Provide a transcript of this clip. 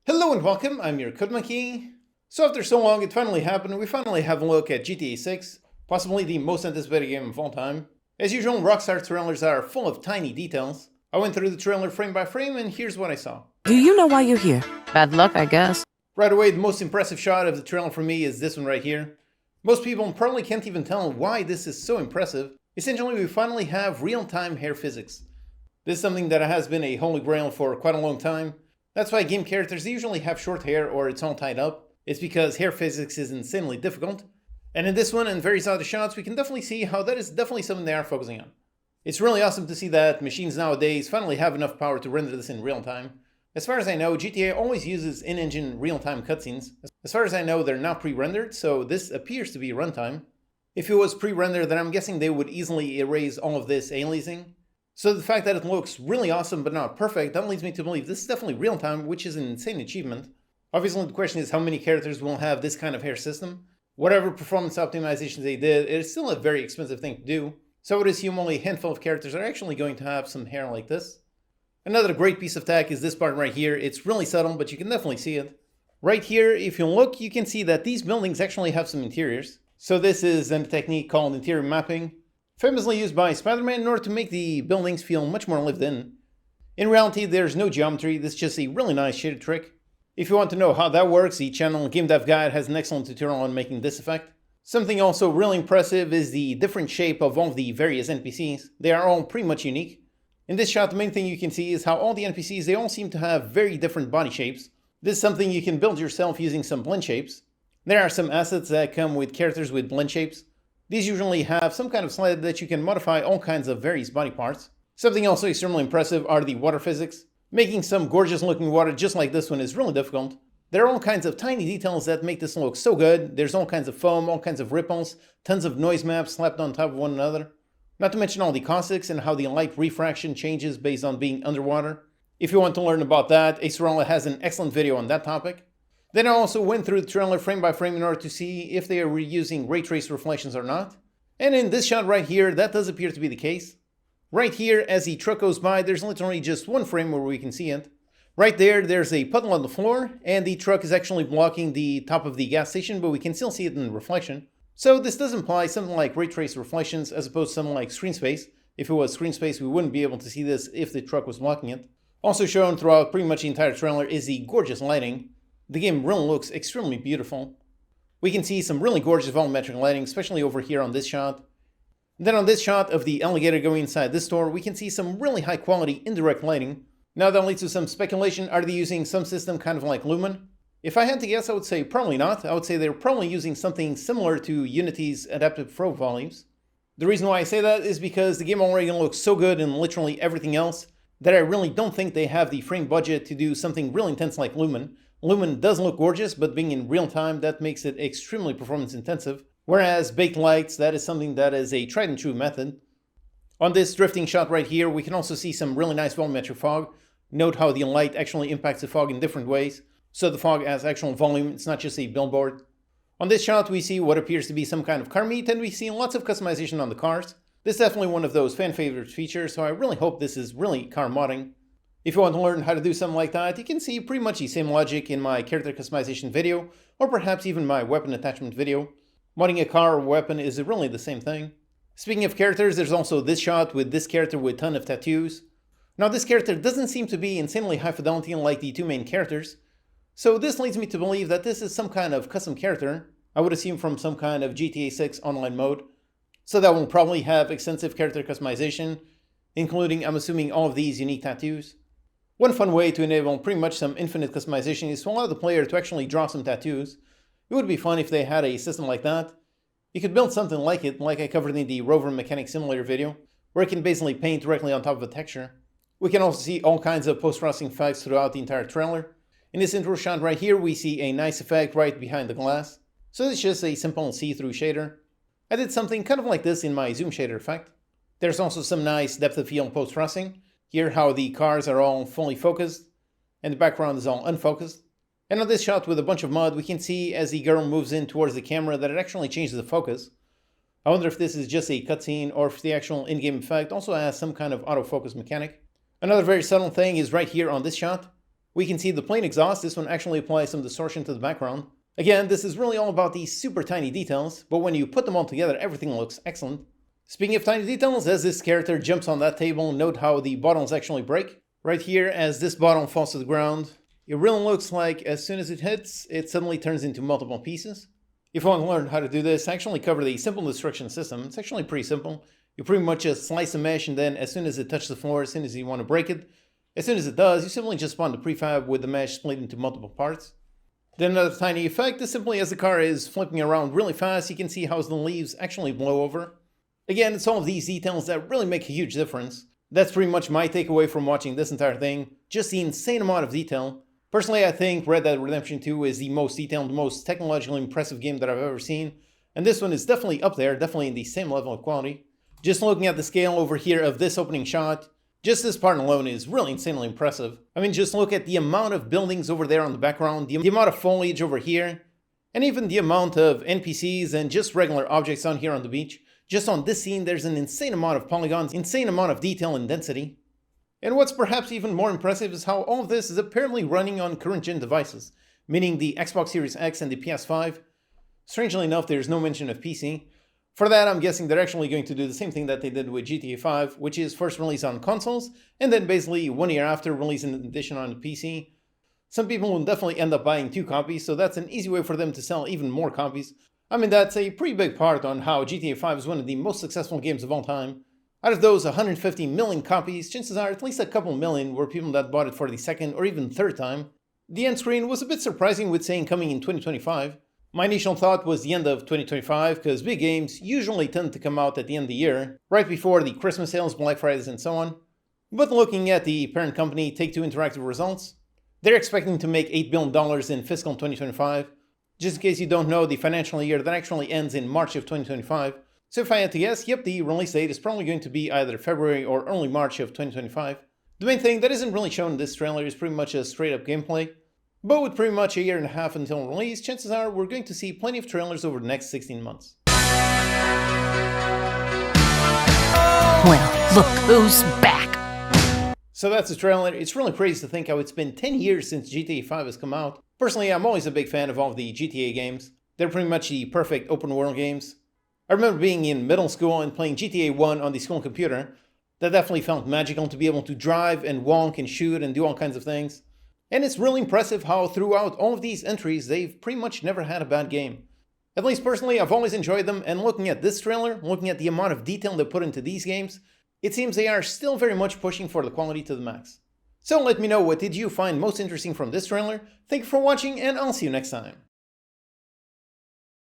Hello and welcome, I'm your Code Monkey. So after so long, it finally happened. We finally have a look at GTA 6, possibly the most anticipated game of all time. As usual, Rockstar trailers are full of tiny details. I went through the trailer frame by frame and here's what I saw. Do you know why you're here? Bad luck, I guess. Right away, the most impressive shot of the trailer for me is this one right here. Most people probably can't even tell why this is so impressive. Essentially, we finally have real-time hair physics. This is something that has been a holy grail for quite a long time. That's why game characters usually have short hair or it's all tied up. It's because hair physics is insanely difficult. And in this one and various other shots, we can definitely see how that is definitely something they are focusing on. It's really awesome to see that machines nowadays finally have enough power to render this in real time. As far as I know, GTA always uses in-engine real-time cutscenes. As far as I know, they're not pre-rendered, so this appears to be runtime. If it was pre-rendered, then I'm guessing they would easily erase all of this aliasing. So the fact that it looks really awesome but not perfect, that leads me to believe this is definitely real-time, which is an insane achievement. Obviously the question is how many characters will have this kind of hair system. Whatever performance optimizations they did, it is still a very expensive thing to do. So I would assume only a handful of characters are actually going to have some hair like this. Another great piece of tech is this part right here. It's really subtle, but you can definitely see it. Right here, if you look, you can see that these buildings actually have some interiors. So this is a technique called interior mapping, famously used by Spider-Man in order to make the buildings feel much more lived in. In reality, there's no geometry, this is just a really nice shaded trick. If you want to know how that works, the channel Game Dev Guide has an excellent tutorial on making this effect. Something also really impressive is the different shape of all of the various NPCs. They are all pretty much unique. In this shot, the main thing you can see is how all the NPCs, they all seem to have very different body shapes. This is something you can build yourself using some blend shapes. There are some assets that come with characters with blend shapes. These usually have some kind of sled that you can modify all kinds of various body parts. Something also extremely impressive are the water physics. Making some gorgeous looking water just like this one is really difficult. There are all kinds of tiny details that make this look so good. There's all kinds of foam, all kinds of ripples, tons of noise maps slapped on top of one another. Not to mention all the caustics and how the light refraction changes based on being underwater. If you want to learn about that, Acerella has an excellent video on that topic. Then I also went through the trailer frame by frame in order to see if they are reusing ray trace reflections or not. And in this shot right here, that does appear to be the case. Right here, as the truck goes by, there's literally just one frame where we can see it. Right there, there's a puddle on the floor, and the truck is actually blocking the top of the gas station, but we can still see it in the reflection. So this does imply something like ray trace reflections as opposed to something like screen space. If it was screen space, we wouldn't be able to see this if the truck was blocking it. Also shown throughout pretty much the entire trailer is the gorgeous lighting. The game really looks extremely beautiful. We can see some really gorgeous volumetric lighting, especially over here on this shot. Then on this shot of the alligator going inside this store, we can see some really high quality indirect lighting. Now that leads to some speculation, are they using some system kind of like Lumen? If I had to guess, I would say probably not. I would say they're probably using something similar to Unity's adaptive throw volumes. The reason why I say that is because the game already looks so good in literally everything else that I really don't think they have the frame budget to do something really intense like Lumen. Lumen does look gorgeous, but being in real time, that makes it extremely performance intensive. Whereas baked lights, that is something that is a tried and true method. On this drifting shot right here, we can also see some really nice volumetric fog. Note how the light actually impacts the fog in different ways. So the fog has actual volume, it's not just a billboard. On this shot, we see what appears to be some kind of car meet, and we see lots of customization on the cars. This is definitely one of those fan favorite features, so I really hope this is really car modding. If you want to learn how to do something like that, you can see pretty much the same logic in my character customization video, or perhaps even my weapon attachment video. Modding a car or weapon is really the same thing. Speaking of characters, there's also this shot with this character with a ton of tattoos. Now this character doesn't seem to be insanely high fidelity like the two main characters, so this leads me to believe that this is some kind of custom character. I would assume from some kind of GTA 6 online mode. So that will probably have extensive character customization, including, I'm assuming, all of these unique tattoos. One fun way to enable pretty much some infinite customization is to allow the player to actually draw some tattoos. It would be fun if they had a system like that. You could build something like it, like I covered in the Rover Mechanic Simulator video, where it can basically paint directly on top of a texture. We can also see all kinds of post-processing effects throughout the entire trailer. In this intro shot right here, we see a nice effect right behind the glass. So it's just a simple see-through shader. I did something kind of like this in my zoom shader effect. There's also some nice depth of field post-processing. Here how the cars are all fully focused, and the background is all unfocused. And on this shot with a bunch of mud, we can see as the girl moves in towards the camera that it actually changes the focus. I wonder if this is just a cutscene or if the actual in-game effect also has some kind of autofocus mechanic. Another very subtle thing is right here on this shot. We can see the plain exhaust. This one actually applies some distortion to the background. Again, this is really all about these super tiny details, but when you put them all together, everything looks excellent. Speaking of tiny details, as this character jumps on that table, note how the bottles actually break. Right here, as this bottle falls to the ground, it really looks like as soon as it hits, it suddenly turns into multiple pieces. If you want to learn how to do this, I actually cover the simple destruction system. It's actually pretty simple. You pretty much just slice a mesh, and then as soon as it touches the floor, as soon as you want to break it, as soon as it does, you simply just spawn the prefab with the mesh split into multiple parts. Then another tiny effect is simply as the car is flipping around really fast, you can see how the leaves actually blow over. Again, it's all of these details that really make a huge difference. That's pretty much my takeaway from watching this entire thing. Just the insane amount of detail. Personally, I think Red Dead Redemption 2 is the most detailed, most technologically impressive game that I've ever seen. And this one is definitely up there, definitely in the same level of quality. Just looking at the scale over here of this opening shot, just this part alone is really insanely impressive. I mean, just look at the amount of buildings over there on the background, the amount of foliage over here, and even the amount of NPCs and just regular objects on here on the beach. Just on this scene, there's an insane amount of polygons, insane amount of detail and density. And what's perhaps even more impressive is how all of this is apparently running on current-gen devices, meaning the Xbox Series X and the PS5. Strangely enough, there's no mention of PC. For that, I'm guessing they're actually going to do the same thing that they did with GTA 5, which is first release on consoles, and then basically 1 year after release an edition on the PC. Some people will definitely end up buying 2 copies, so that's an easy way for them to sell even more copies. I mean, that's a pretty big part on how GTA 5 is one of the most successful games of all time. Out of those 150 million copies, chances are at least a couple million were people that bought it for the second or even third time. The end screen was a bit surprising with saying coming in 2025. My initial thought was the end of 2025 because big games usually tend to come out at the end of the year, right before the Christmas sales, Black Fridays, and so on. But looking at the parent company Take-Two Interactive results, they're expecting to make $8 billion in fiscal 2025. Just in case you don't know, the financial year that actually ends in March of 2025. So if I had to guess, yep, the release date is probably going to be either February or early March of 2025. The main thing that isn't really shown in this trailer is pretty much a straight up gameplay. But with pretty much a year and a half until release, chances are we're going to see plenty of trailers over the next 16 months. Well, look who's back. So that's the trailer. It's really crazy to think how it's been 10 years since GTA 5 has come out. Personally, I'm always a big fan of all of the GTA games. They're pretty much the perfect open world games. I remember being in middle school and playing GTA 1 on the school computer. That definitely felt magical to be able to drive and walk and shoot and do all kinds of things. And it's really impressive how throughout all of these entries, they've pretty much never had a bad game. At least personally, I've always enjoyed them, and looking at this trailer, looking at the amount of detail they put into these games, it seems they are still very much pushing for the quality to the max. So let me know, what did you find most interesting from this trailer? Thank you for watching, and I'll see you next time.